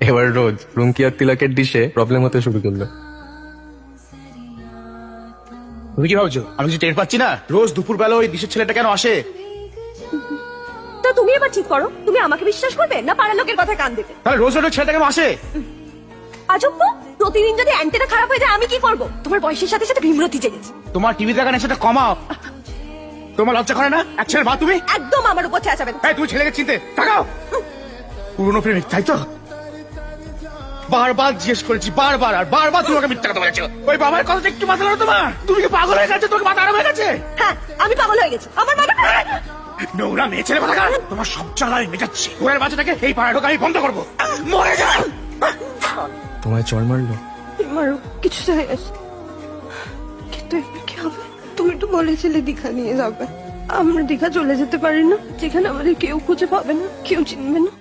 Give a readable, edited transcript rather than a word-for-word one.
এবার রোজ রুমকি আর তিলকের ডিশে প্রবলেম হতে শুরু করলো। তুমি কি ভাবছো আমি কিছু টের পাচ্ছি না? রোজ দুপুর বেলা ওই দিশের ছেলেটা কেন আসে? তা তুমি এবার ঠিক করো, তুমি আমাকে বিশ্বাস করবে না পাড়ার লোকের কথা কান দেবে? তাহলে রোজ ওই ছেলেটা কেন আসে? আজব তো, প্রতিদিন যদি অ্যান্টেনা খারাপ হয়ে যায় আমি কি করব? তোমার বয়সের সাথে সাথে ভীমরতি জেগেছে। তোমার টিভি দেখা নেশাটা কমাও। তোমার লজ্জা করে না? এক ছেলের মা তুমি। একদম আমার উপর চেঁচাবেন। এই তুমি ছেলেকে চিনতে তাকাও। পুরনো প্রেমিক তাই তো? বারবার জিজ্ঞেস করেছি, বারবার আর বারবার তুমি ওকে মিথ্যা কথা বলেছো। ওই বাবার কথাটা একটু মাথা নাড়ো তোমার। তুমি কি পাগল হয়ে গেছে? তোমার মাথা আরাম হয়ে গেছে? হ্যাঁ, আমি পাগল হয়ে গেছি। আমার মাথা নোংরা মেয়ে ছেলে কথা। তোমার সব জ্বালায় মেটাচ্ছি। ওর বাচ্চাটাকে এই পাড়া ঢোকা আমি বন্ধ করবো। মরে যা। তোমায় চড় মারলো? মারো, কিছু যায় আসে কিন্তু এবার কি হবে? তুমি তো বলেছিলে দীঘা নিয়ে যাবে। আমরা দীঘা চলে যেতে পারি না, যেখানে আমাদের কেউ খুঁজে পাবে না, কেউ চিনবে না।